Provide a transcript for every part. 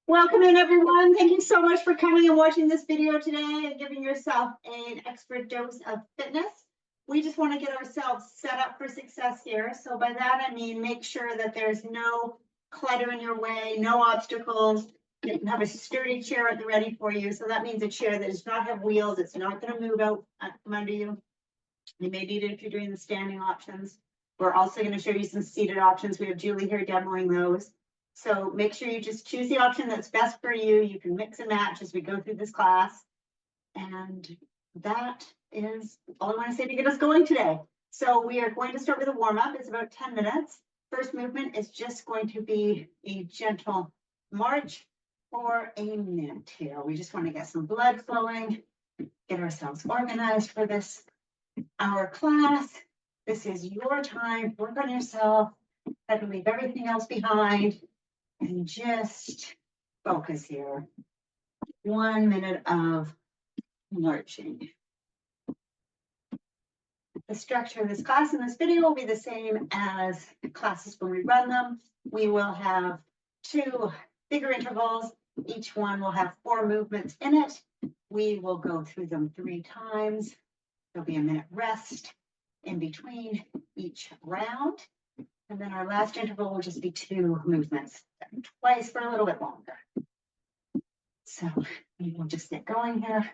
Welcome in, everyone. Thank you so much for coming and watching this video today and giving yourself an extra dose of fitness. We just want to get ourselves set up for success here. So by that, I mean, make sure that there's no clutter in your way, no obstacles. You can have a sturdy chair at the ready for you. So that means a chair that does not have wheels. It's not going to move out from under you. You may need it if you're doing the standing options. We're also going to show you some seated options. We have Julie here demoing those. So make sure you just choose the option that's best for you. You can mix and match as we go through this class. And that is all I want to say to get us going today. So we are going to start with a warm-up. It's about 10 minutes. First movement is just going to be a gentle march for a minute here. We just want to get some blood flowing, get ourselves organized for this hour class. This is your time. Work on yourself. Try to leave everything else behind and just focus here. 1 minute of marching. The structure of this class and this video will be the same as classes when we run them. We will have 2 bigger intervals. Each one will have 4 movements in it. We will go through them 3 times. There'll be a minute rest in between each round. And then our last interval will just be 2 movements, twice for a little bit longer. So we will just get going here.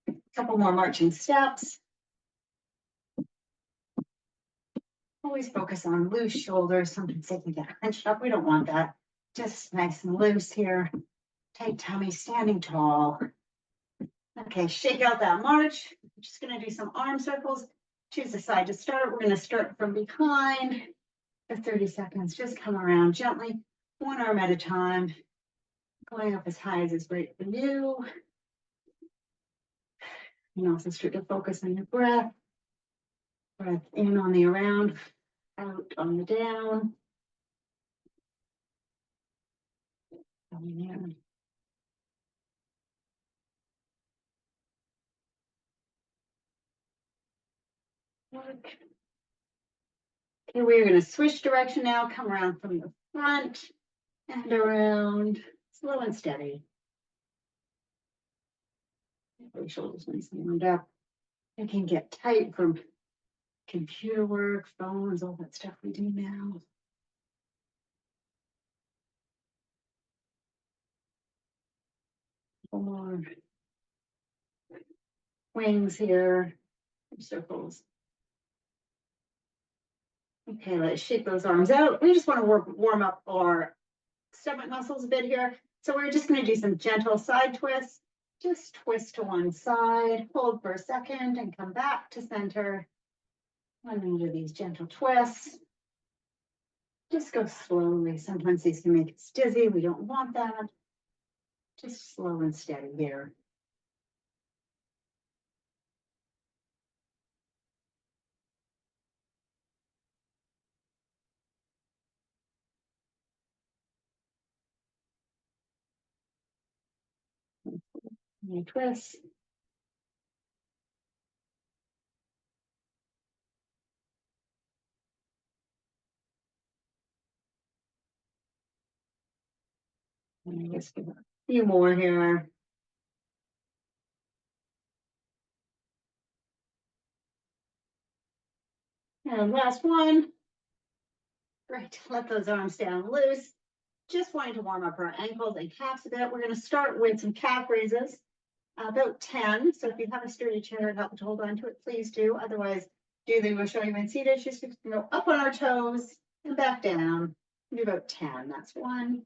A couple more marching steps. Always focus on loose shoulders. Sometimes they can get hunched up. We don't want that. Just nice and loose here. Tight tummy, standing tall. Okay, shake out that march. I'm just going to do some arm circles. Choose a side to start. We're going to start from behind for 30 seconds. Just come around gently, 1 arm at a time, going up as high as is right for you. And also start to focus on your breath. Breath in on the around, out on the down. Coming in. Work. Okay, we're going to switch direction now. Come around from the front and around, slow and steady. Your shoulders nice and lined up. It can get tight from computer work, phones, all that stuff we do now. More wings here, circles. Okay, let's shake those arms out. We just want to warm up our stomach muscles a bit here. So we're just going to do some gentle side twists. Just twist to one side, hold for a second, and come back to center. When we do these gentle twists, just go slowly. Sometimes these can make us dizzy. We don't want that. Just slow and steady here. And twist. And just give a few more here. And last one. Great, let those arms down loose. Just wanting to warm up our ankles and calves a bit. We're going to start with some calf raises, about 10. So if you have a sturdy chair and help to hold on to it, please do. Otherwise, Julie will show you when seated. Just go up on our toes and back down. Do about 10. That's 1,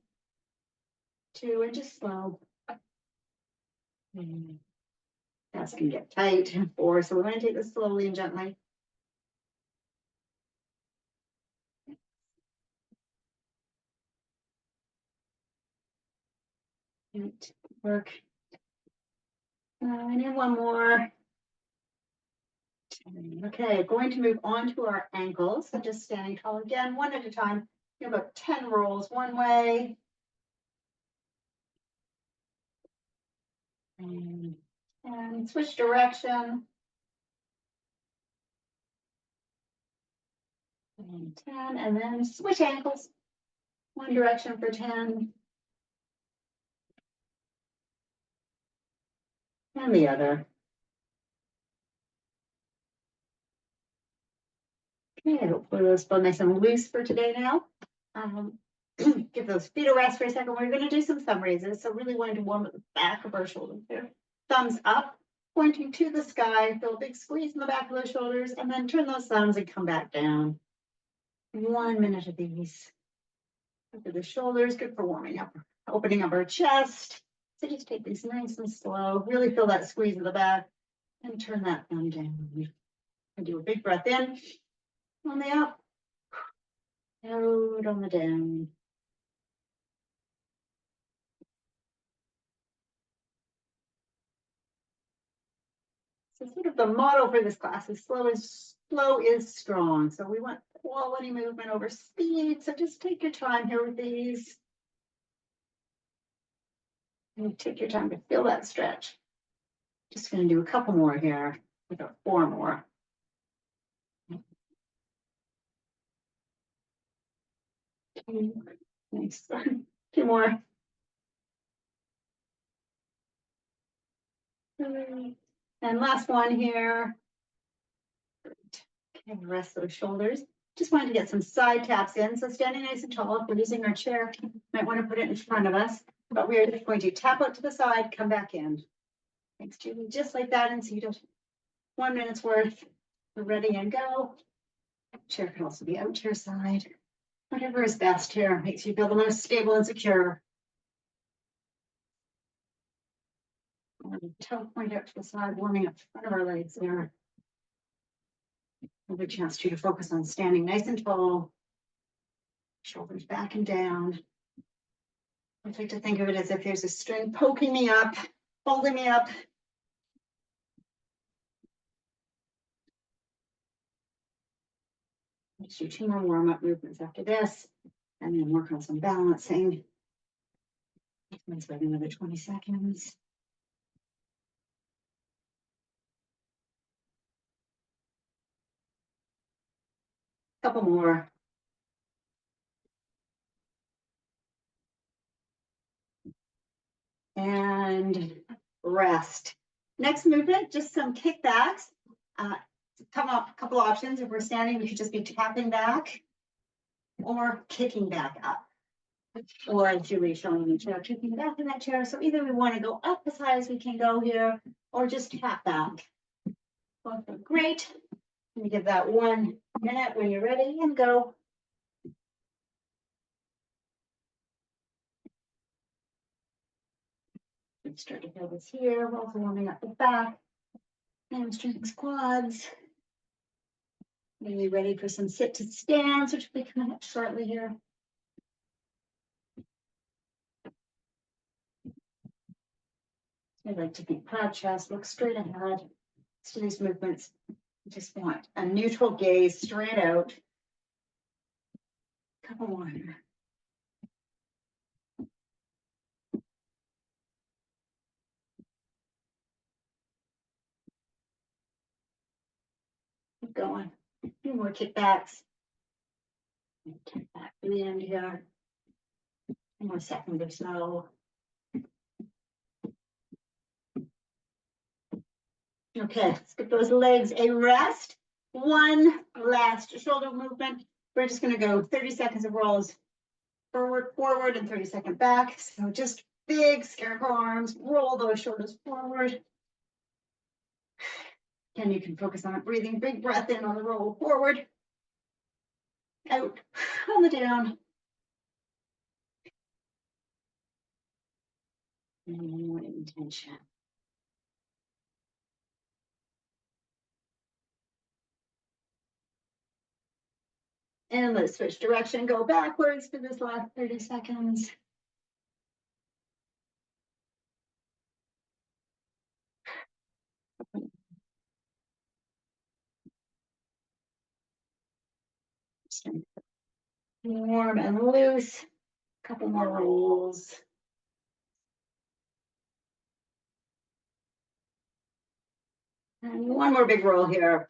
2, and just slow. That's going to get tight. 4. So we're going to take this slowly and gently. Right. Work. And then 1 more. Okay, going to move on to our ankles. So just standing tall again, 1 at a time. You have about 10 rolls one way. And switch direction. And 10, and then switch ankles. 1 direction for 10. And the other. Okay, hopefully those feel nice and loose for today now. Give those feet a rest for a second. We're going to do some thumb raises. So really wanting to warm up the back of our shoulders here. Thumbs up, pointing to the sky. Feel a big squeeze in the back of those shoulders, and then turn those thumbs and come back down. 1 minute of these. Over the shoulders, good for warming up, opening up our chest. So just take these nice and slow. Really feel that squeeze of the back, and turn that thumb down. And do a big breath in on the up, out on the down. So sort of the motto for this class is slow is strong. So we want quality movement over speed. So just take your time here with these. And take your time to feel that stretch. Just going to do a couple more here. We got 4 more. Nice. 2 more. And last one here. Okay, rest those shoulders. Just wanted to get some side taps in. So standing nice and tall, if we're using our chair, might want to put it in front of us. But we are just going to tap out to the side, come back in. Thanks, Julie. Just like that, and so you don't. 1 minute's worth. We're ready and go. Chair can also be out chair side. Whatever is best here makes you feel the most stable and secure. Toe point out to the side, warming up the front of our legs there. Another chance to focus on standing nice and tall. Shoulders back and down. I like to think of it as if there's a string poking me up, holding me up. Let's do 2 more warm-up movements after this, and then work on some balancing. Let's wait another 20 seconds. Couple more. And rest. Next movement, just some kickbacks. Come up a couple options. If we're standing, we could just be tapping back or kicking back up. Or Julie showing the chair, kicking back in that chair. So either we want to go up as high as we can go here, or just tap back. Both are great. Let me give that 1 minute when you're ready and go. Start to feel this here. We're also warming up the back, hamstrings, quads. Maybe ready for some sit to stands, which will be coming up shortly here. I like to think proud chest, look straight ahead. Let's do these movements. Just want a neutral gaze straight out. Couple more here. Keep going. A few more kickbacks. Kick back to the end here. 1 more second or so. Okay, let's give those legs a rest. 1 last shoulder movement. We're just going to go 30 seconds of rolls forward, and 30-second back. So just big scarecrow arms, roll those shoulders forward. And you can focus on breathing, big breath in on the roll forward. Out on the down. And more intention. And let's switch direction, go backwards for this last 30 seconds. Warm and loose. Couple more rolls. And 1 more big roll here.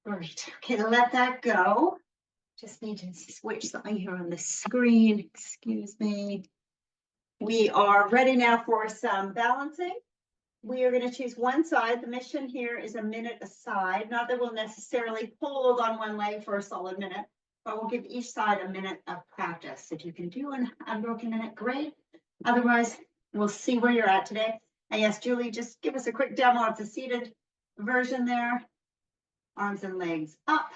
Great. Okay, let that go. Just need to switch something here on the screen. Excuse me. We are ready now for some balancing. we are going to choose one side. The mission here is a minute aside. Not that we'll necessarily hold on one leg for a solid minute, but we'll give each side a minute of practice. If you can do an unbroken minute, great. Otherwise, we'll see where you're at today. And yes, Julie, just give us a quick demo of the seated version there. Arms and legs up,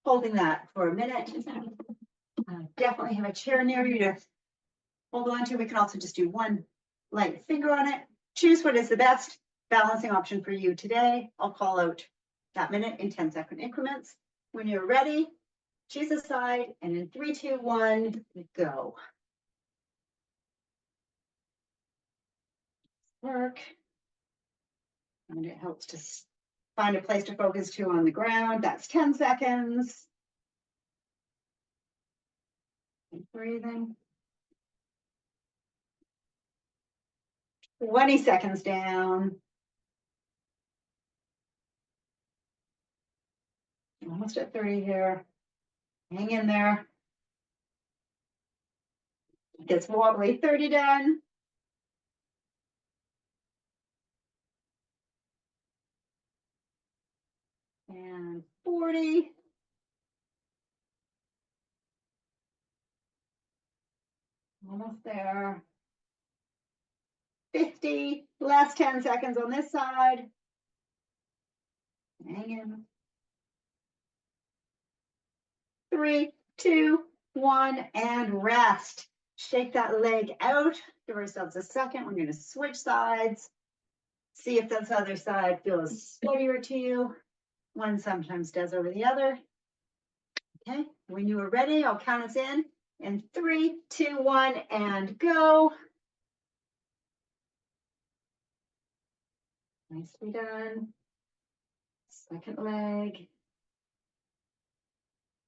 holding that for a minute. Definitely have a chair near you to hold on to. We can also just do one light finger on it. Choose what is the best balancing option for you today. I'll call out that minute in 10-second increments. When you're ready, choose a side, and in 3, 2, 1, go. Work. And it helps to find a place to focus to on the ground. That's 10 seconds. And breathing. 20 seconds down. Almost at 30 here. Hang in there. Gets wobbly. 30 done. And 40. Almost there. 50. Last 10 seconds on this side. Hang in. 3, 2, 1, and rest. Shake that leg out. Give ourselves a second. We're going to switch sides. See if this other side feels steadier to you. One sometimes does over the other. Okay, when you are ready, I'll count us in. And 3, 2, 1, and go. Nicely done. Second leg.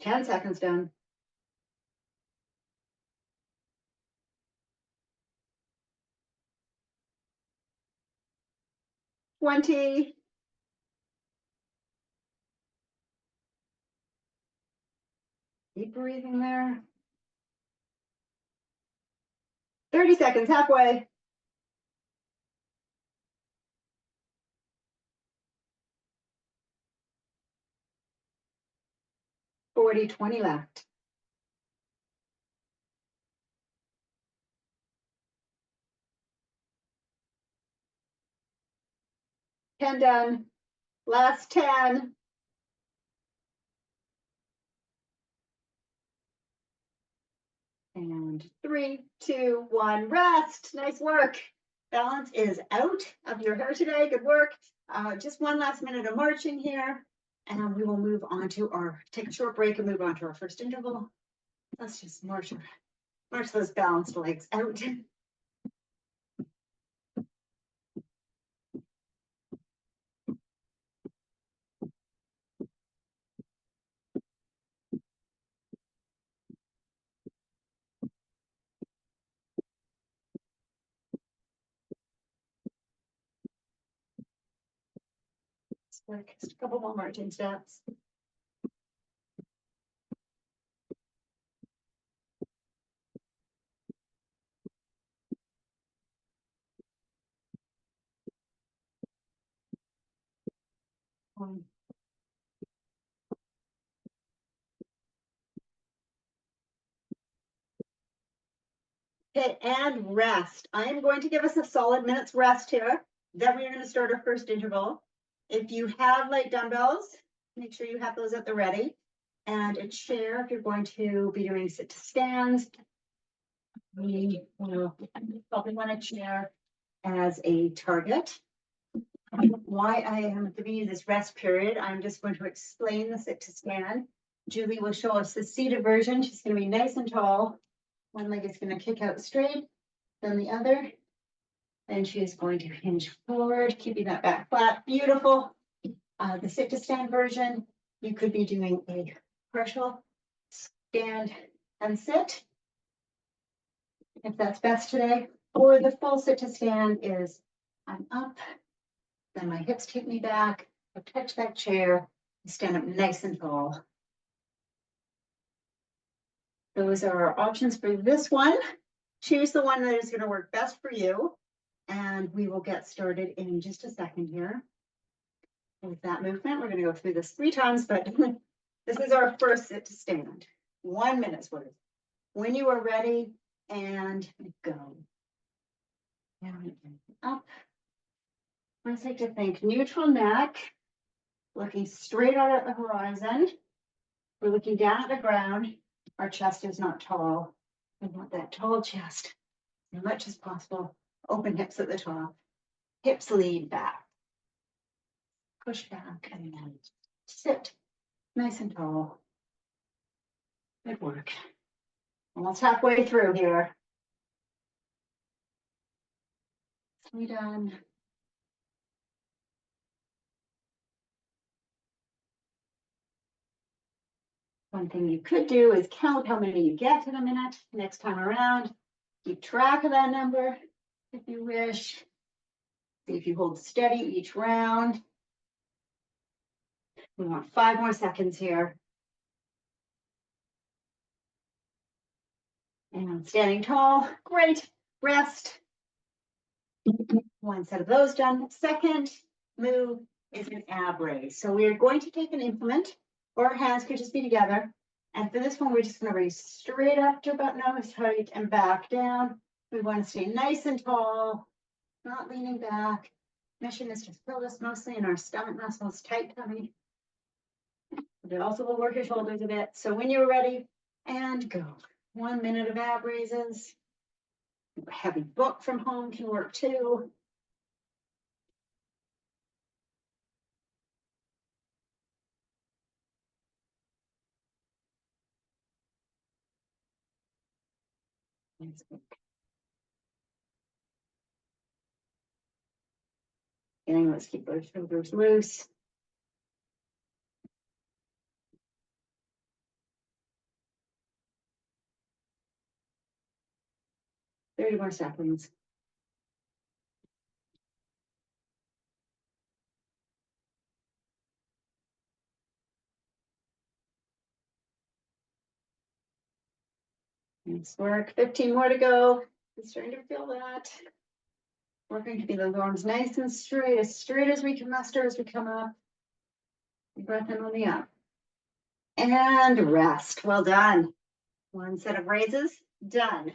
10 seconds done. 20. Keep breathing there. 30 seconds, halfway. 40, 20 left. 10 done. Last 10. And 3, 2, 1, rest. Nice work. Balance is out of your hair today. Good work. Just one last minute of marching here. And we will move on to take a short break and move on to our first interval. Let's just march those balanced legs out. Just a couple more marching steps. Okay, and rest. I am going to give us a solid minute's rest here. Then we're going to start our first interval. If you have light dumbbells, make sure you have those at the ready. And a chair, if you're going to be doing sit to stands. We will probably want a chair as a target. Why I am giving you this rest period, I'm just going to explain the sit to stand. Julie will show us the seated version. She's going to be nice and tall. One leg is going to kick out straight, then the other. Then she is going to hinge forward, keeping that back flat. Beautiful. The sit to stand version, you could be doing a partial stand and sit, if that's best today. Or the full sit to stand is I'm up, then my hips take me back, I touch that chair, stand up nice and tall. Those are our options for this one. Choose the one that is going to work best for you. And we will get started in just a second here. With that movement, we're going to go through this 3 times, but this is our first sit to stand. 1 minute's worth. When you are ready, and go. Down and up. I like to think neutral neck, looking straight out at the horizon. We're looking down at the ground. Our chest is not tall. We want that tall chest as much as possible. Open hips at the top. Hips lead back. Push back and then sit nice and tall. Good work. Almost halfway through here. We done. One thing you could do is count how many you get in a minute. Next time around, keep track of that number if you wish. See if you hold steady each round. We want 5 more seconds here. And standing tall, great. Rest. 1 set of those done. Second move is an ab raise. So we are going to take an implement, or our hands could just be together. And for this one, we're just going to raise straight up to about nose height and back down. We want to stay nice and tall, not leaning back. Mission is to fill this mostly in our stomach muscles, tight tummy. But also will work your shoulders a bit. So when you're ready, and go. 1 minute of ab raises. A heavy book from home can work too. And let's keep our shoulders loose. Thirty more seconds. Nice work. 15 more to go. I'm starting to feel that. We're going to be those arms nice and straight as we can muster as we come up. Breath in on the up. And rest. Well done. 1 set of raises. Done.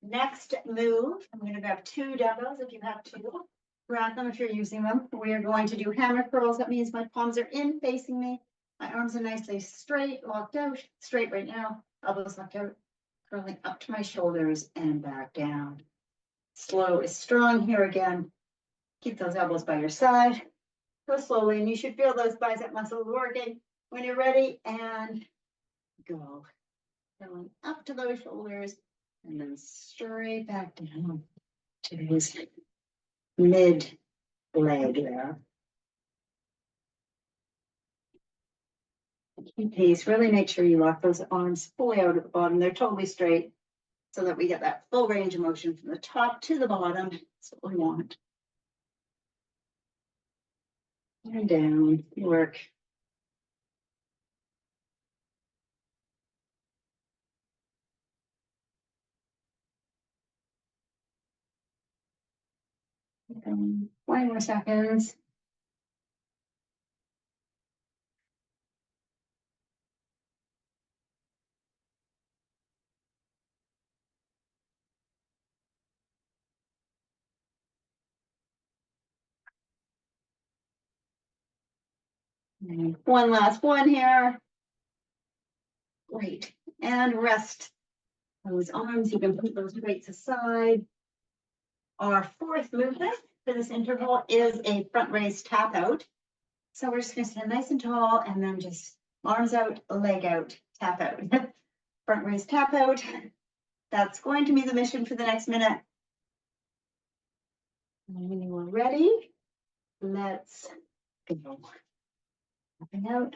Next move, I'm going to grab 2 dumbbells if you have 2. Grab them if you're using them. We are going to do hammer curls. That means my palms are in facing me. My arms are nicely straight, locked out. Straight right now. Elbows locked out. Curling up to my shoulders and back down. Slow is strong here again. Keep those elbows by your side. Go slowly, and you should feel those bicep muscles working when you're ready. And go. Going up to those shoulders, and then straight back down to his mid leg there. Keep pace. Really make sure you lock those arms fully out at the bottom. They're totally straight, so that we get that full range of motion from the top to the bottom. That's what we want. And down, work. And 20 more seconds. And 1 last one here. Great. And rest those arms. You can put those weights aside. Our 4th movement for this interval is a front raise tap out. So we're just going to stand nice and tall and then just arms out, leg out, tap out. Front raise tap out. That's going to be the mission for the next minute. And when you are ready, let's go. Tapping out.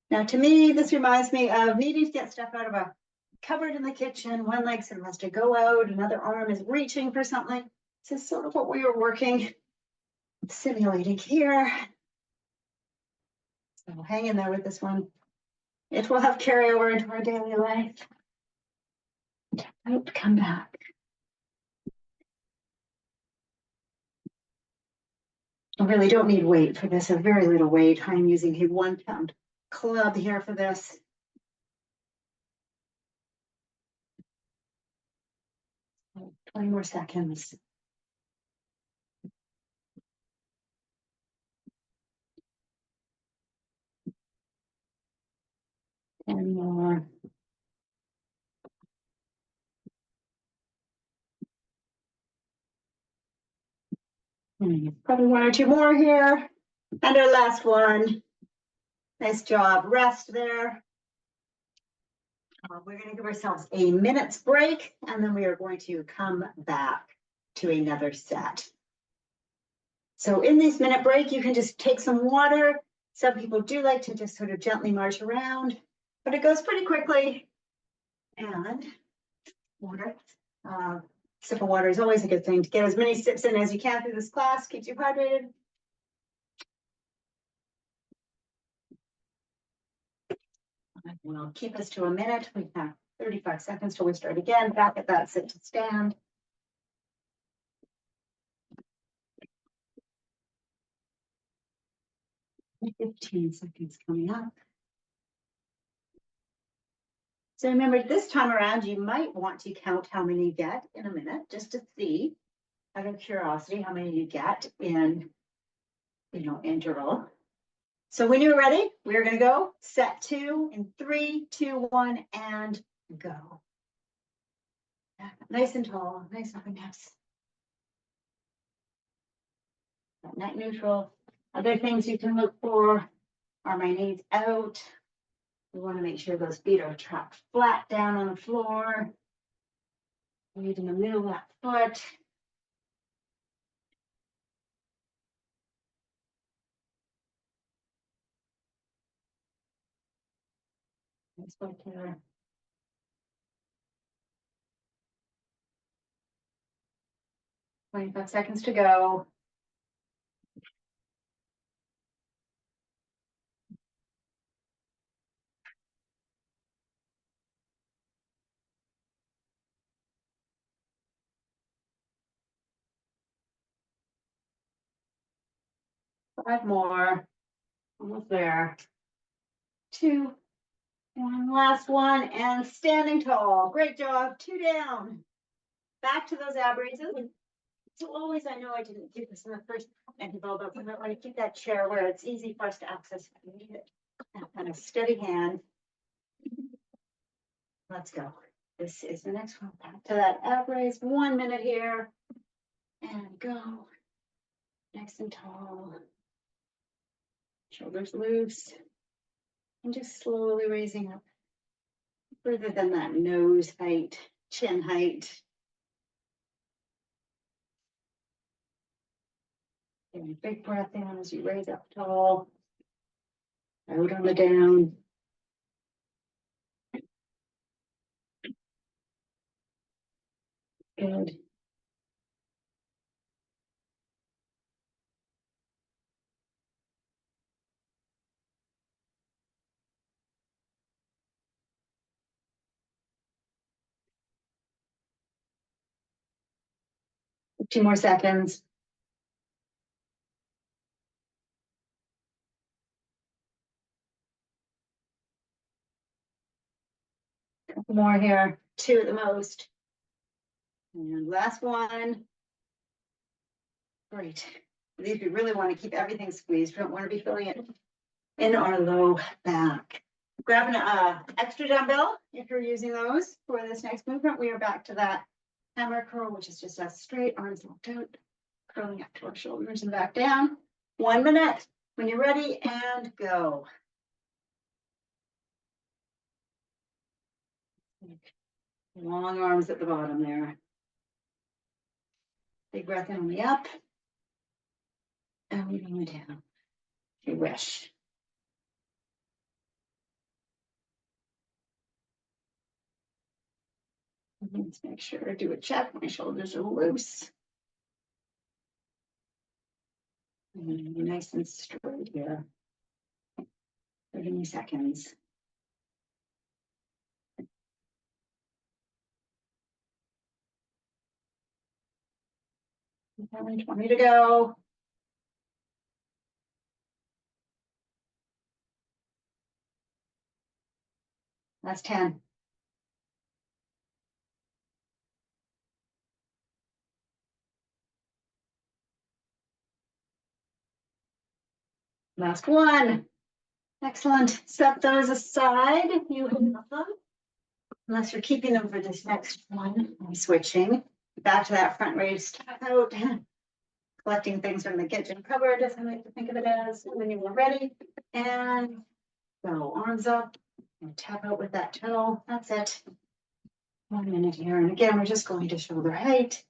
Now, to me, this reminds me of needing to get stuff out of a cupboard in the kitchen. One leg sort of has to go out, another arm is reaching for something. This is sort of what we were working, simulating here. So hang in there with this one. It will have carryover into our daily life. Tap out, come back. I really don't need weight for this, a very little weight. I'm using a 1 pound club here for this. Oh, 20 more seconds. And more. Probably 1 or 2 more here. And our last one. Nice job. Rest there. We're going to give ourselves a minute's break, and then we are going to come back to another set. So in this minute break, you can just take some water. Some people do like to just sort of gently march around, but it goes pretty quickly. And water. Sip of water is always a good thing to get as many sips in as you can through this class, keeps you hydrated. We'll keep us to a minute. We have 35 seconds till we start again. Back at that sit to stand. And 15 seconds coming up. So remember, this time around, you might want to count how many you get in a minute, just to see, out of curiosity, how many you get in, interval. So when you're ready, we're going to go set 2 in 3, 2, 1, and go. Nice and tall, nice open hips. Neck neutral. Other things you can look for are my knees out. We want to make sure those feet are trapped flat down on the floor. Weight in the middle of that foot. Nice foot here. 25 seconds to go. Five more. Almost there. 2, 1, last one, and standing tall. Great job. 2 down. Back to those ab raises. So always, I know I didn't do this in the first interval, but we might want to keep that chair where it's easy for us to access if we need it. That kind of steady hand. Let's go. This is the next one. Back to that ab raise. 1 minute here. And go. Nice and tall. Shoulders loose. And just slowly raising up further than that nose height, chin height. Take a big breath in as you raise up tall. Out on the down. Good. Two more seconds. Couple more here. 2 at the most. And last one. Great. These we really want to keep everything squeezed. We don't want to be filling it in our low back. Grab an extra dumbbell if you're using those for this next movement. We are back to that hammer curl, which is just us straight, arms locked out, curling up to our shoulders and back down. 1 minute when you're ready, and go. Long arms at the bottom there. Big breath in on the up. And we bring it down. If you wish. Let's make sure I do a check. My shoulders are loose. And nice and straight here. 30 seconds. 20 to go. Last 10. Last 1. Excellent. Set those aside if you have them. Unless you're keeping them for this next one. I'm switching back to that front raised out. Collecting things from the kitchen cupboard, as I like to think of it as, when you were ready. And go arms up and tap out with that toe. That's it. 1 minute here. And again, we're just going to shoulder height.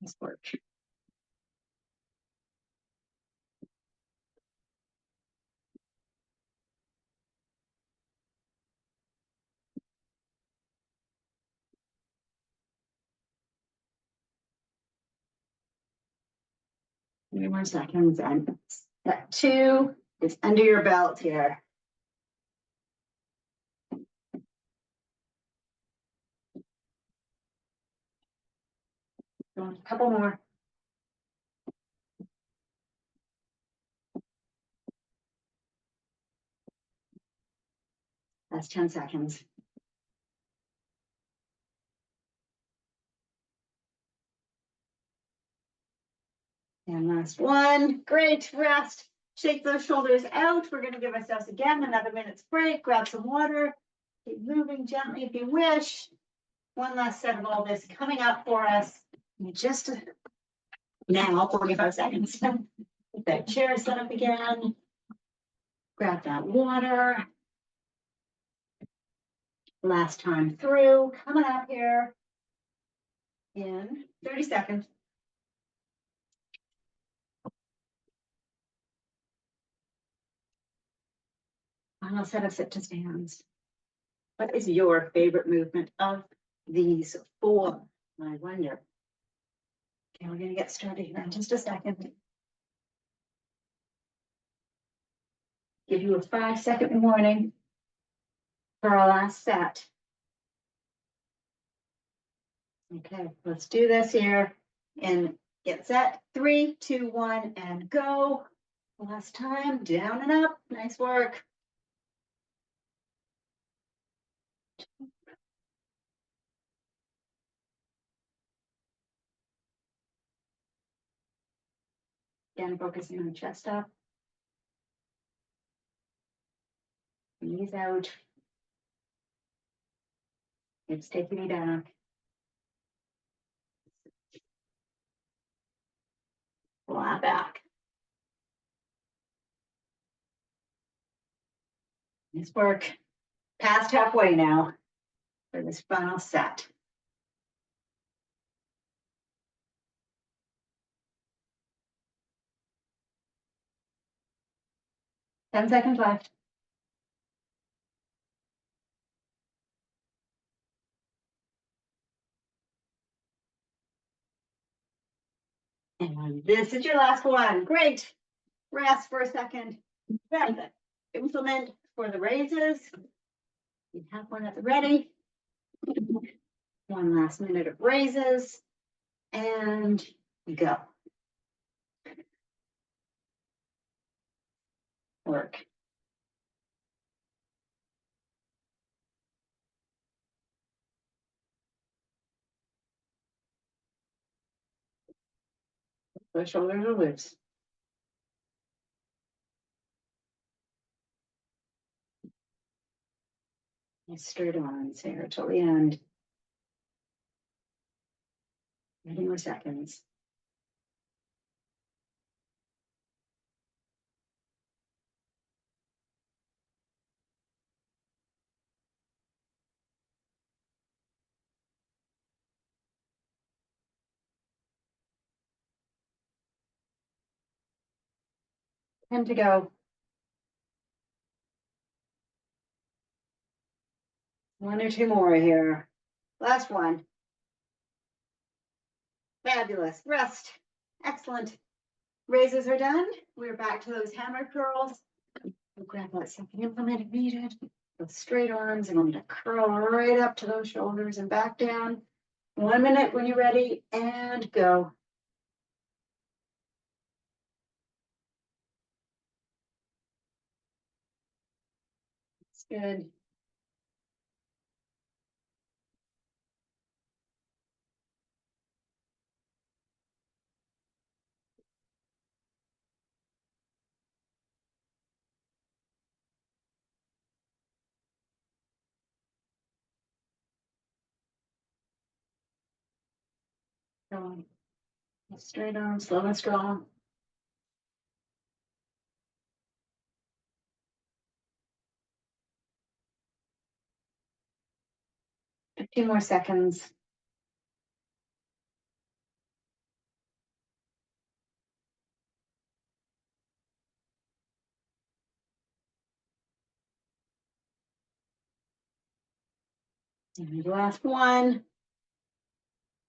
This work. Three more seconds, and step 2 is under your belt here. A couple more. That's 10 seconds. And last one. Great. Rest. Shake those shoulders out. We're going to give ourselves again another minute's break. Grab some water. Keep moving gently if you wish. One last set of all this coming up for us in just now, 45 seconds. Get that chair set up again. Grab that water. Last time through. Coming up here in 30 seconds. Final set of sit-to stands. What is your favorite movement of these 4? I wonder. Okay, we're going to get started here in just a second. Give you a 5-second warning for our last set. Okay, let's do this here and get set. 3, 2, 1, and go. Last time, down and up. Nice work. Again, focusing on the chest up. Knees out. Hips taking me down. Flat back. Nice work. Past halfway now for this final set. Ten seconds left. And this is your last one. Great. Rest for a second. Then implement for the raises. You have one at the ready. One last minute of raises. And go. Work. The shoulders are loose. Nice straight arms here till the end. 30 more seconds. Time to go. One or two more here. Last one. Fabulous. Rest. Excellent. Raises are done. We're back to those hammer curls. We'll grab that second implement if needed. With straight arms, and I'm going to curl right up to those shoulders and back down. 1 minute when you're ready, and go. Good. Going. Straight arm, slow and strong. 15 more seconds. And the last one.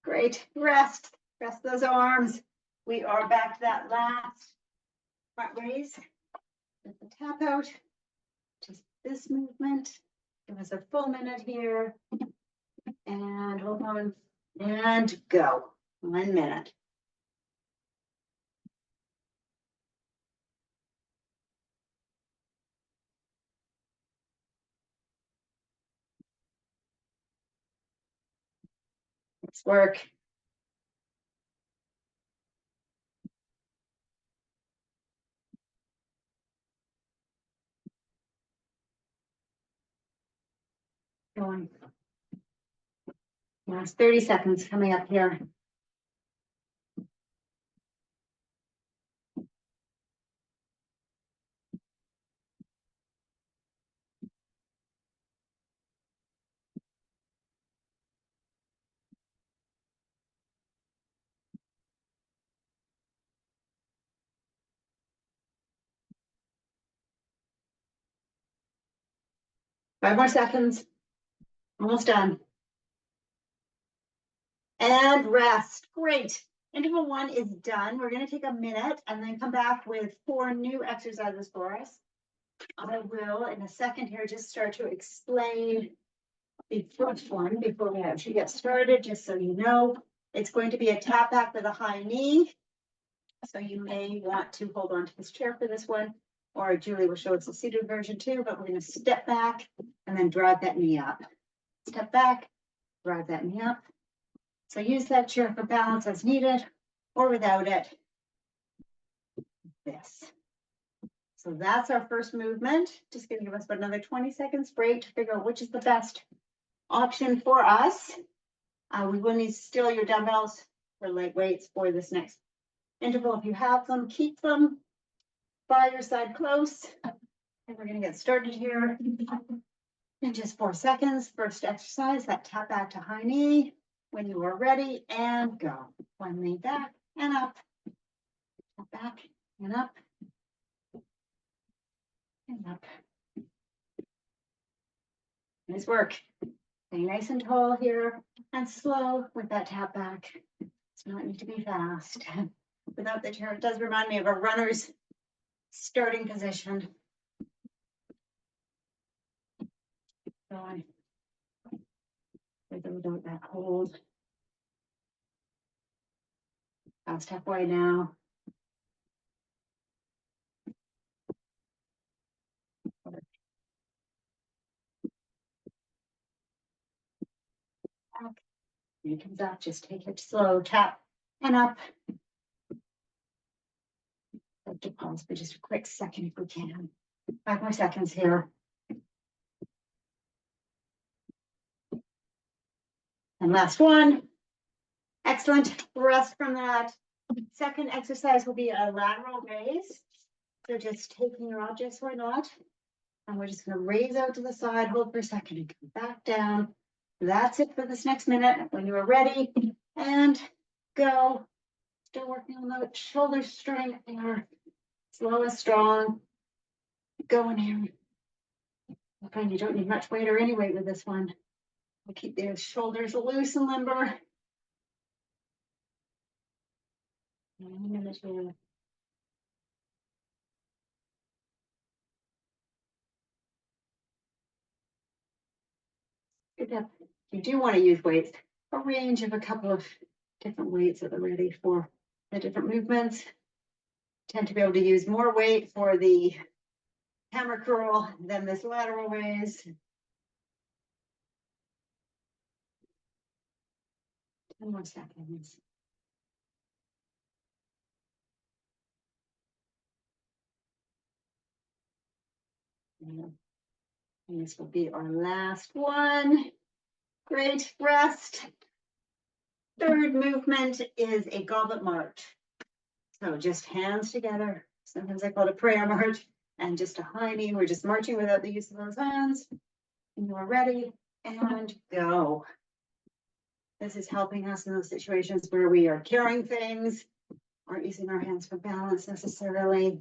Great. Rest. Rest those arms. We are back to that last front raise. With the tap out. Just this movement. Give us a full minute here. And hold on. And go. 1 minute. Let's work. Going. Last 30 seconds coming up here. Five more seconds. Almost done. And rest. Great. Interval 1 is done. We're going to take a minute and then come back with 4 new exercises for us. I will, in a second here, just start to explain the first one before we actually get started, just so you know. It's going to be a tap back with a high knee. So you may want to hold on to this chair for this one, or Julie will show us the seated version too, but we're going to step back and then drive that knee up. Step back, drive that knee up. So use that chair for balance as needed, or without it, this. So that's our first movement. Just gonna give us about another 20 seconds break to figure out which is the best option for us. We will need still your dumbbells for light weights for this next interval. If you have them, keep them by your side close. And we're gonna get started here in just 4 seconds. First exercise, that tap back to high knee. When you are ready, and go. 1 knee back and up. Tap back and up. And up. Nice work. Stay nice and tall here and slow with that tap back. It's not need to be fast. Without the chair, it does remind me of a runner's starting position. Going. Without that hold. Fast halfway now. When it comes up, just take it slow, tap and up. Have to pause for just a quick second if we can. 5 more seconds here. And last one. Excellent. Rest from that. Second exercise will be a lateral raise. So just taking your objects or not. And we're just going to raise out to the side, hold for a second and come back down. That's it for this next minute. When you are ready, and go. Still working on the shoulder strength here. Slow and strong. Going here. Okay, you don't need much weight or any weight with this one. We'll keep the shoulders loose and limber. And a minute here. Good enough. You do want to use weights, a range of a couple of different weights that are ready for the different movements. Tend to be able to use more weight for the hammer curl, then this lateral raise. 10 more seconds. And this will be our last one. Great, rest. Third movement is a goblet march. So just hands together. Sometimes I call it a prayer march, and just a high knee. We're just marching without the use of those hands. And you are ready, and go. This is helping us in those situations where we are carrying things, aren't using our hands for balance necessarily.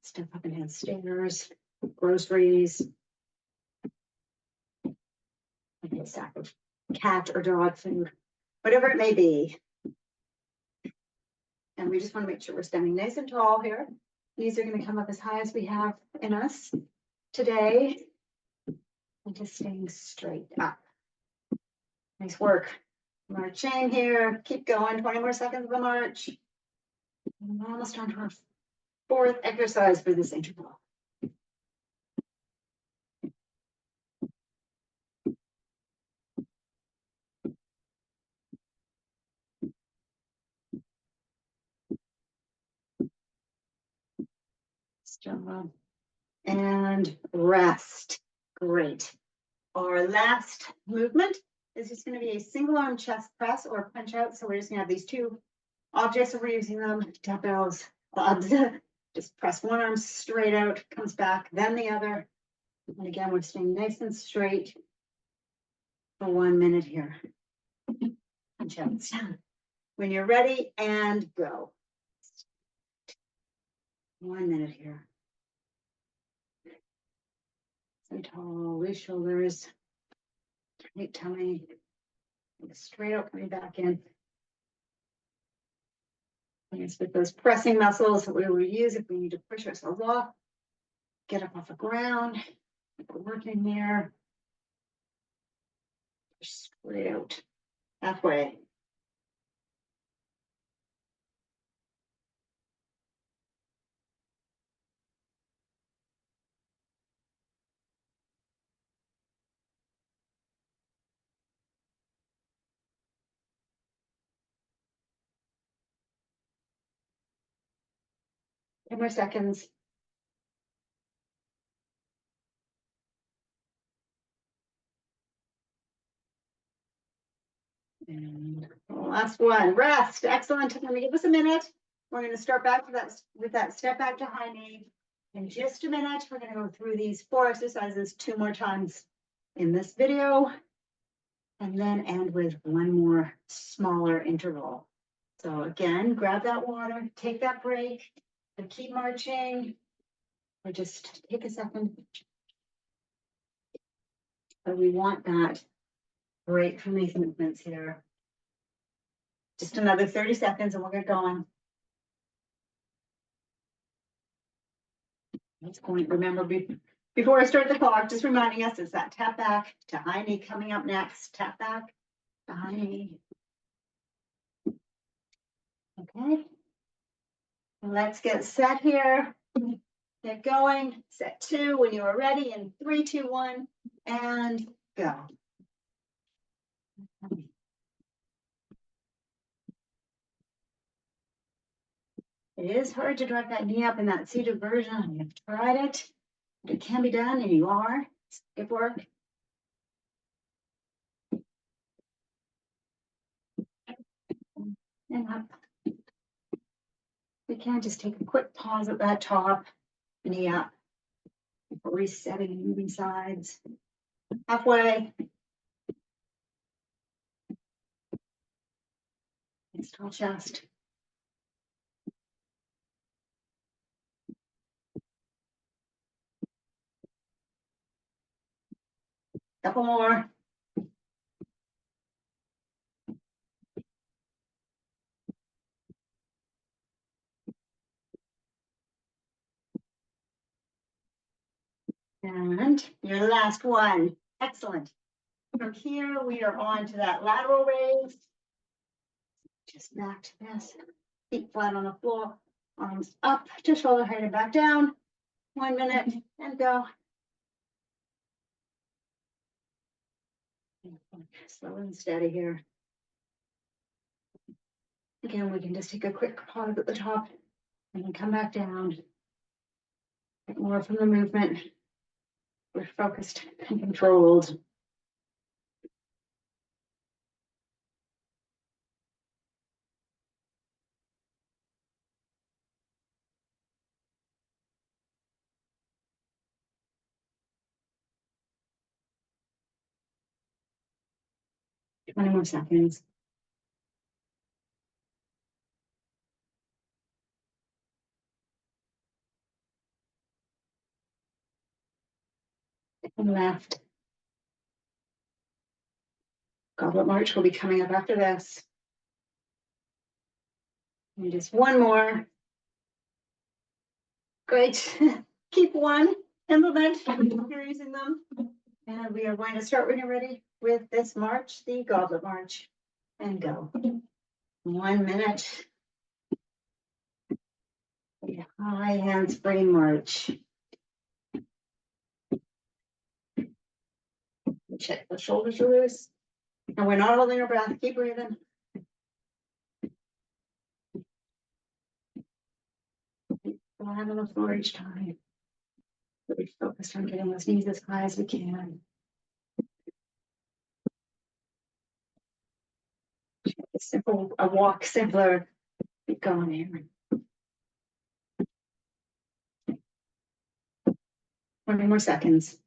Step up and down stairs, groceries. Maybe a sack of cat or dog food, whatever it may be. And we just want to make sure we're standing nice and tall here. Knees are going to come up as high as we have in us today. And just staying straight up. Nice work. Marching here. Keep going. 20 more seconds of the march. And we're almost on to our fourth exercise for this interval. Job. And rest. Great. Our last movement is just going to be a single arm chest press or punch out. So we're just going to have these two objects and we're using them, dumbbells, clubs. Just press one arm straight out, comes back, then the other. And again, we're staying nice and straight for 1 minute here. Punch out. When you're ready, and go. 1 minute here. So tall, loose shoulders, tight tummy, straight out, coming back in. And it's with those pressing muscles that we will use if we need to push ourselves off, get up off the ground, we're working there. Push straight out, halfway. Ten more seconds. And last one, rest. Excellent. I'm going to give us a minute. We're going to start back with that step back to high knee. In just a minute, we're going to go through these 4 exercises 2 more times in this video, and then end with 1 more smaller interval. So again, grab that water, take that break, and keep marching, or just take a second. But we want that break from these movements here. Just another 30 seconds and we'll get going. That's going. Remember, before I start the clock, just reminding us it's that tap back to high knee coming up next. Tap back to high knee. Okay. Let's get set here. Get going. Set 2 when you are ready in 3, 2, 1, and go. It is hard to drive that knee up in that seated version. You've tried it, but it can be done, and you are. It's good work. And up. We can just take a quick pause at that top, knee up, before resetting and moving sides. Halfway. Nice tall chest. Couple more. And your last one. Excellent. From here, we are on to that lateral raise. Just back to this. Feet flat on the floor. Arms up to shoulder height and back down. 1 minute and go. Slow and steady here. Again, we can just take a quick pause at the top and then come back down. Get more from the movement. We're focused and controlled. Twenty more seconds. And left. Goblet march will be coming up after this. And just one more. Great. Keep one. Implement if you're using them. And we are going to start when you're ready with this march, the goblet march. And go. 1 minute. The high handspring march. Check the shoulders are loose. And we're not holding our breath. Keep breathing. Land on the floor each time. Really focused on getting those knees as high as we can. A walk simpler. Keep going here. 20 more seconds.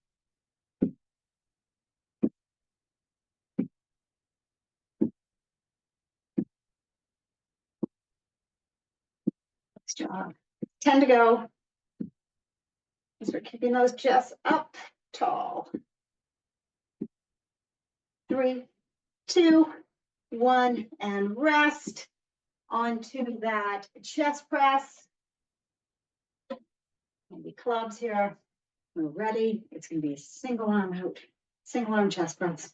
Nice job. 10 to go. As we're keeping those chests up tall. 3, 2, 1, and rest onto that chest press. Maybe clubs here. We're ready. It's going to be a single arm out, single arm chest press.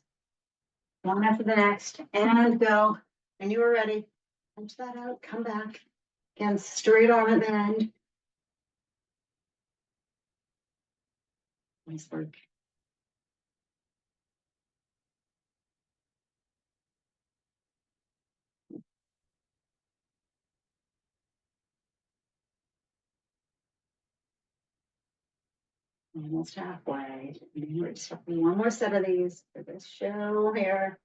One after the next, and go. And you are ready. Punch that out. Come back. Again, straight arm at the end. Nice work. Almost halfway. We're just doing one more set of these for this show here.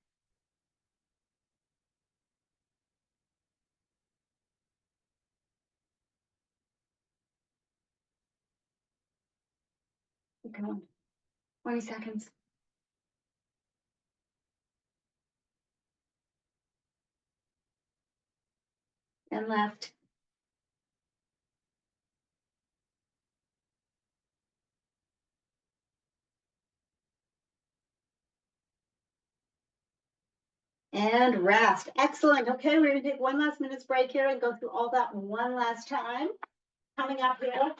Keep going. 20 seconds. And left. And rest. Excellent. Okay, we're going to take one last minute's break here and go through all that one last time. Coming up here,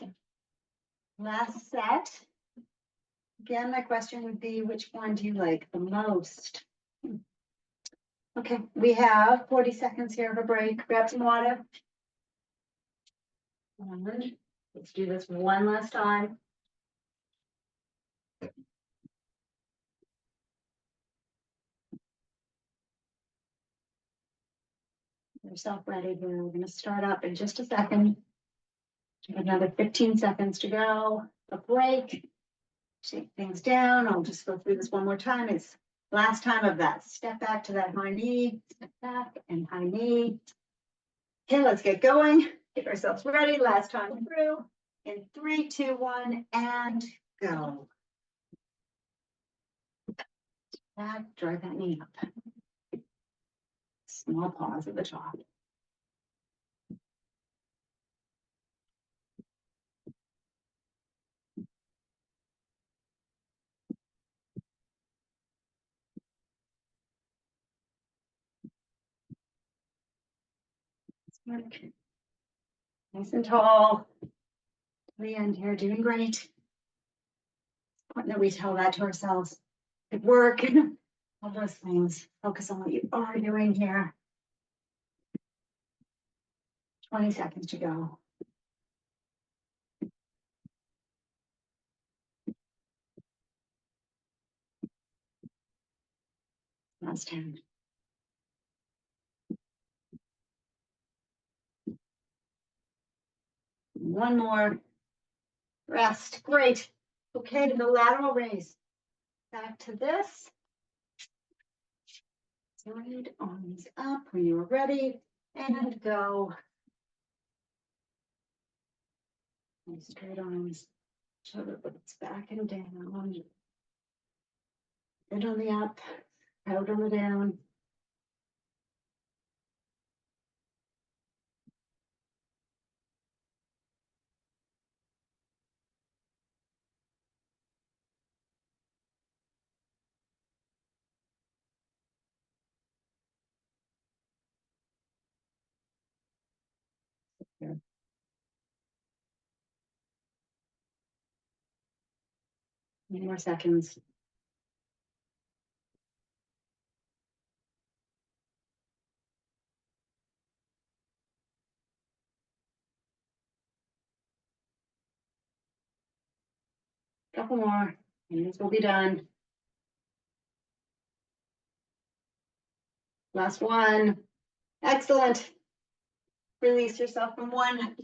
last set. Again, my question would be, which one do you like the most? Okay, we have 40 seconds here of a break. Grab some water. And let's do this one last time. Get yourself ready here. We're going to start up in just a second. Another 15 seconds to go. A break. Shake things down. I'll just go through this one more time. It's last time of that. Step back to that high knee. Step back and high knee. Okay, let's get going. Get ourselves ready. Last time through. In 3, 2, 1, and go. Back, drive that knee up. Small pause at the top. Nice and tall. To the end here, doing great. Important that we tell that to ourselves. Good work. All those things. Focus on what you are doing here. 20 seconds to go. Last 10. One more. Rest. Great. Okay, to the lateral raise. Back to this. Side arms up when you are ready. And go. And straight arms. Shoulder blades back and down. Head on the up. Out on the down. Here. Many more seconds. Couple more, and this will be done. Last one. Excellent. Release yourself from one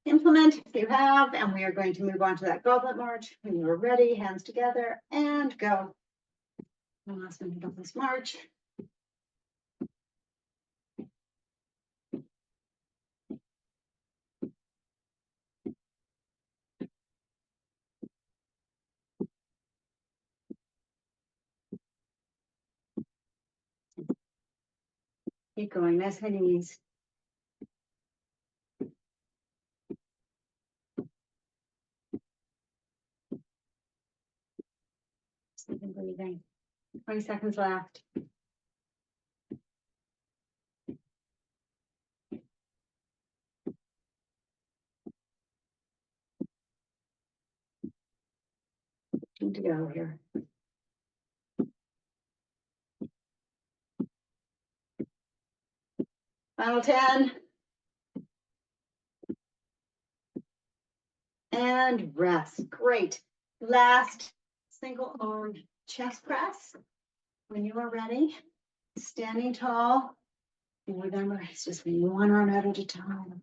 implement if you have, and we are going to move on to that goblet march. When you are ready, hands together and go. One last minute of this march. Keep going, nice high knees. Sleep and breathing. 20 seconds left. Need to go here. Final 10. And rest. Great. Last single arm chest press. When you are ready, standing tall. And remember, it's just one arm at a time.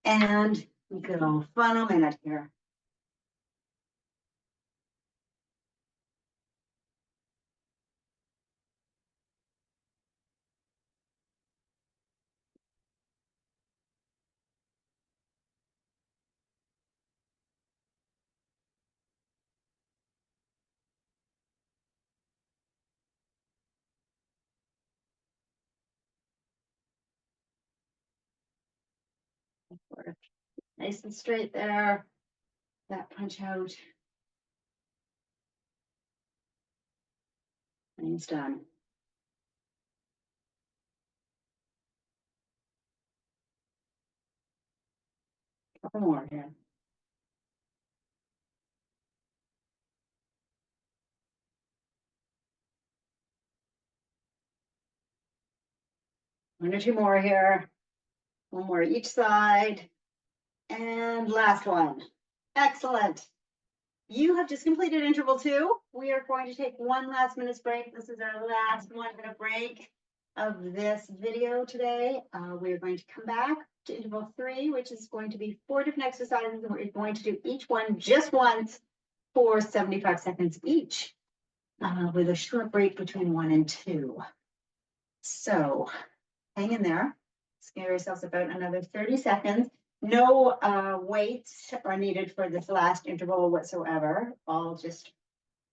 And go. Final minute here. Nice and straight there. That punch out. And it's done. Couple more here. One or two more here. One more each side. And last one. Excellent. You have just completed interval 2. We are going to take one last minute's break. This is our last 1 minute break of this video today. We are going to come back to interval 3, which is going to be 4 different exercises, and we're going to do each one just once for 75 seconds each, with a short break between 1 and 2. So hang in there. Scare yourselves about another 30 seconds. No weights are needed for this last interval whatsoever. All just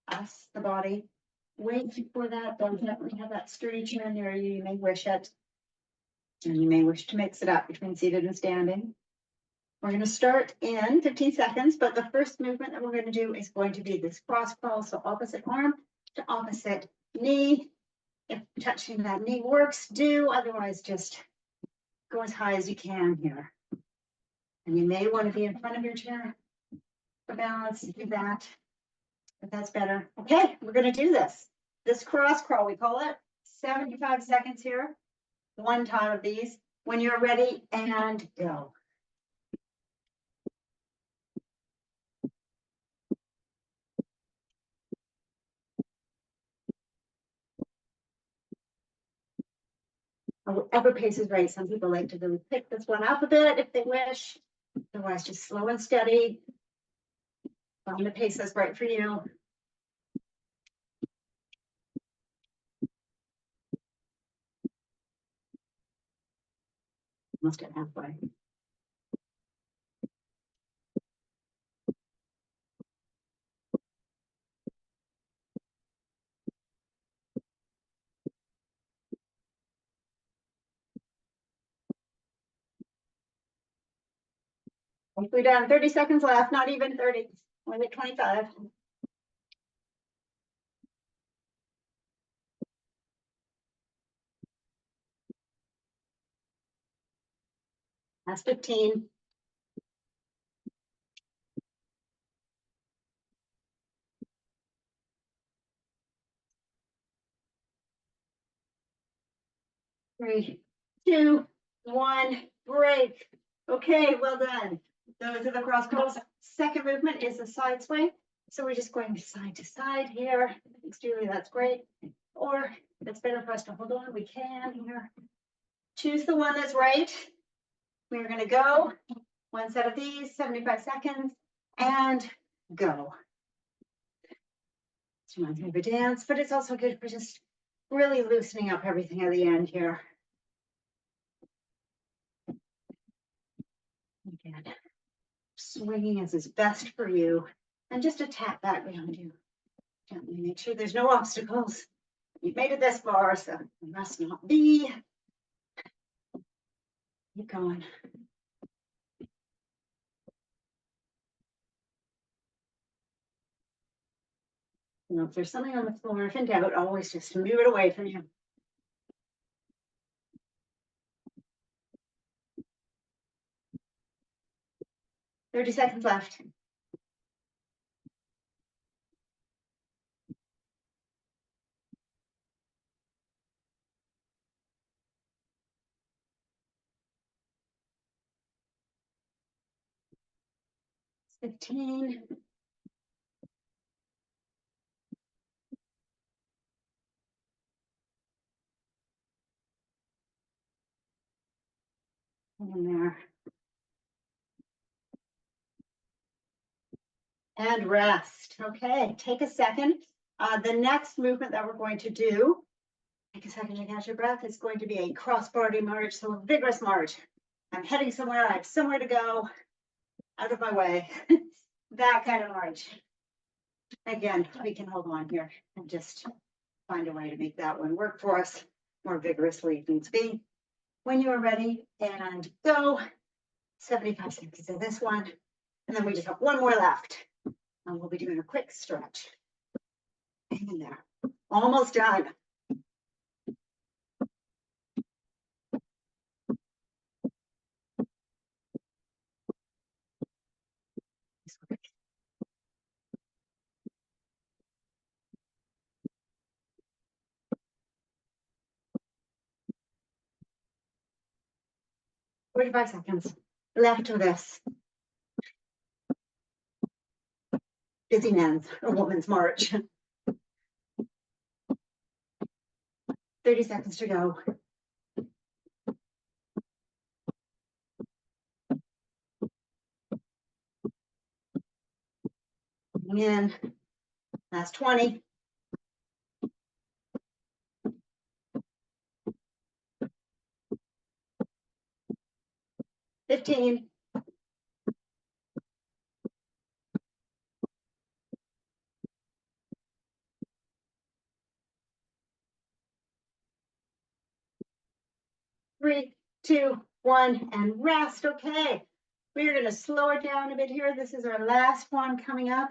us, the body. Weight for that, don't definitely have that sturdy chair near you. You may wish it. And you may wish to mix it up between seated and standing. We're going to start in 15 seconds, but the first movement that we're going to do is going to be this cross crawl. So opposite arm to opposite knee. If touching that knee works, do. Otherwise, just go as high as you can here. And you may want to be in front of your chair for balance. Do that, if that's better. Okay, we're going to do this. This cross crawl, we call it. 75 seconds here. One time of these. When you're ready, and go. Whatever pace is right. Some people like to really pick this one up a bit if they wish. Otherwise, just slow and steady. Find the pace that's right for you. Almost at halfway. We're done. 30 seconds left, not even 30. Only 25. That's 15. Three, two, one, break. Okay, well done. Those are the cross pulls. Second movement is the side swing. So we're just going side to side here. Thanks, Julie, that's great. Or it's better for us to hold on. We can here. Choose the one that's right. We're going to go one set of these, 75 seconds, and go. This reminds me of a dance, but it's also good for just really loosening up everything at the end here. Again, swinging as is best for you, and just a tap back behind you. Gently make sure there's no obstacles. You've made it this far, so there must not be. Keep going. You know, if there's something on the floor, if in doubt, always just move it away from you. Thirty seconds left. It's 15. In there. And rest. Okay, take a second. The next movement that we're going to do, take a second to catch your breath, is going to be a cross-body march, so a vigorous march. I'm heading somewhere, I have somewhere to go, out of my way. That kind of march. Again, we can hold on here and just find a way to make that one work for us more vigorously if needs be. When you are ready, and go. 75 seconds of this one, and then we just have one more left. And we'll be doing a quick stretch. Hang in there. Almost done. Forty-five seconds left of this. Busy man's or woman's march. 30 seconds to go. In. Last 20. 15. 3, 2, 1, and rest. Okay, we're going to slow it down a bit here. This is our last one coming up.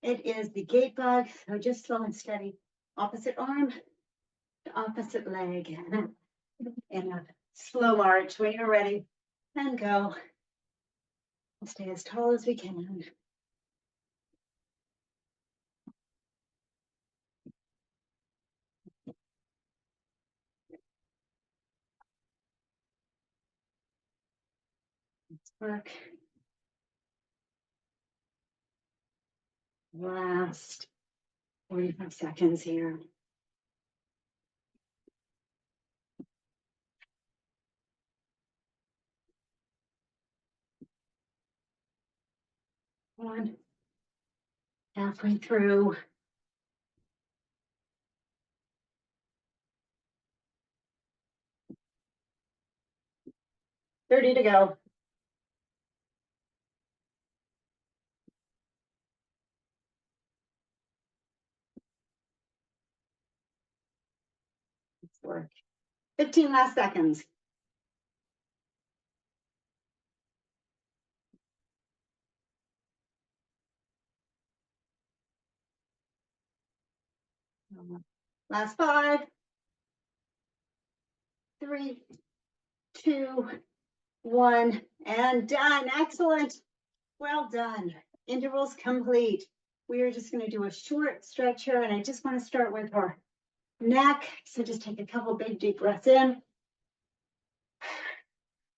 It is the gate bug, so just slow and steady. Opposite arm to opposite leg. In a slow march when you're ready, and go. We'll stay as tall as we can. Let's work. Last 45 seconds here. One. Halfway through. 30 to go. Let's work. 15 last seconds. Last 5, 3, 2, 1, and done. Excellent. Well done. Intervals complete. We are just going to do a short stretch here, and I just want to start with our neck. So just take a couple big deep breaths in.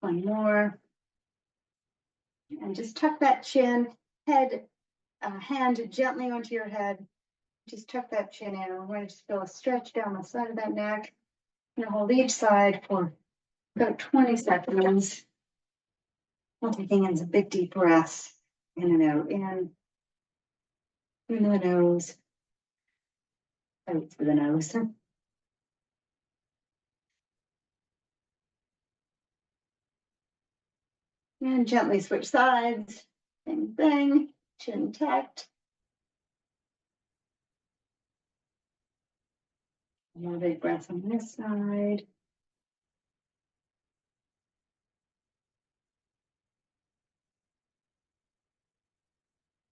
One more. And just tuck that chin, head, hand gently onto your head. Just tuck that chin in. We're going to just feel a stretch down the side of that neck. And hold each side for about 20 seconds. We're taking in some big deep breaths. In and out. In through the nose. Out through the nose. And gently switch sides. Same thing. Chin tucked. More big breaths on this side.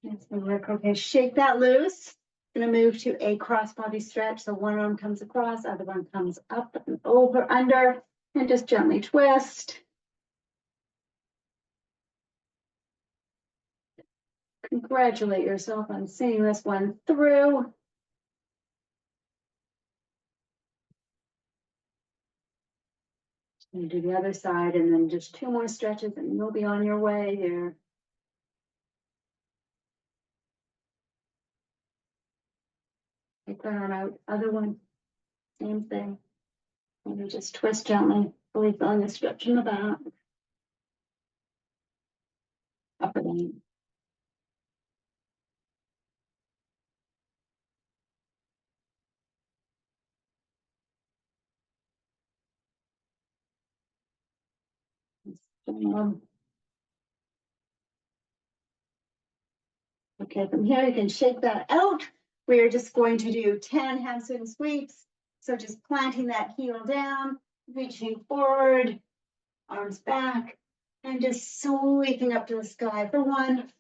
That's gonna work. Okay, shake that loose. Gonna move to a cross body stretch. So one arm comes across, other one comes up and over, under, and just gently twist. Congratulate yourself on seeing this one through. And do the other side, and then just 2 more stretches, and you'll be on your way here. Take that arm out. Other one, same thing. And you just twist gently, fully feeling the stretch in the back. Upper knee. Okay, from here you can shake that out. We are just going to do 10 hamstring sweeps. So just planting that heel down, reaching forward, arms back, and just sweeping up to the sky for 1.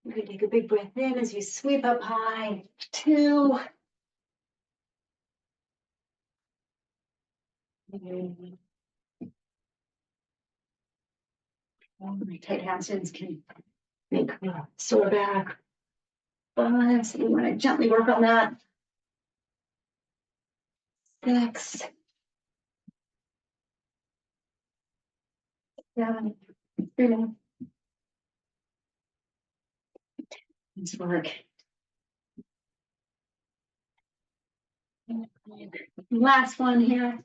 You're going to take a big breath in as you sweep up high. 2. My tight hamstrings can make sore back. 5, so you want to gently work on that. 6, 7, 8. Let's work. Last one here.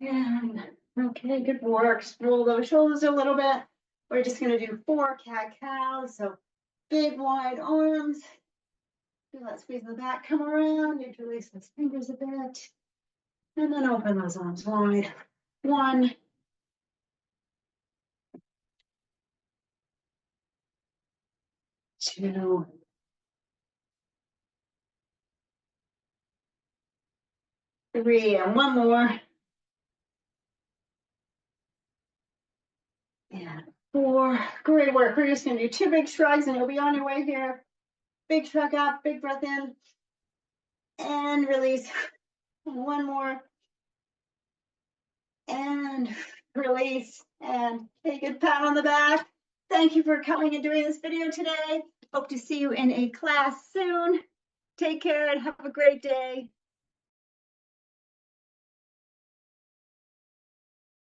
10. Okay, good work. Roll those shoulders a little bit. We're just going to do 4 cat-cows. So big wide arms. Feel that squeeze in the back. Come around. You release those fingers a bit. And then open those arms wide. 1. 2. 3. And 1 more. And 4. Great work. We're just going to do 2 big shrugs and you'll be on your way here. Big shrug up, big breath in. And release. 1 more. And release. And take a good pat on the back. Thank you for coming and doing this video today. Hope to see you in a class soon. Take care and have a great day.